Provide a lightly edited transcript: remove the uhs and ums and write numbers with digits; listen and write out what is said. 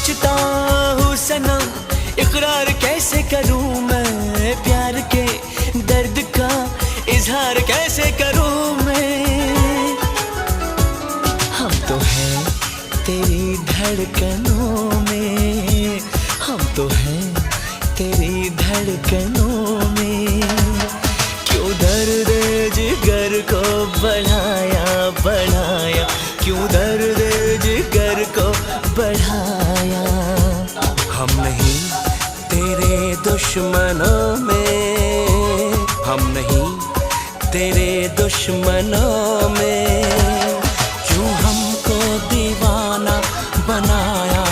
सोचता हूँ सनम, इकरार कैसे करूँ मैं, प्यार के दर्द का इजहार कैसे करूँ मैं। हम तो हैं तेरी धड़कनों में, हम तो हैं तेरी धड़कनों में। क्यों दर्द जिगर को बढ़ाया बढ़ाया, क्यों दर्द जिगर को बढ़ाया। हम नहीं तेरे दुश्मनों में, हम नहीं तेरे दुश्मनों में। क्यों हमको दीवाना बनाया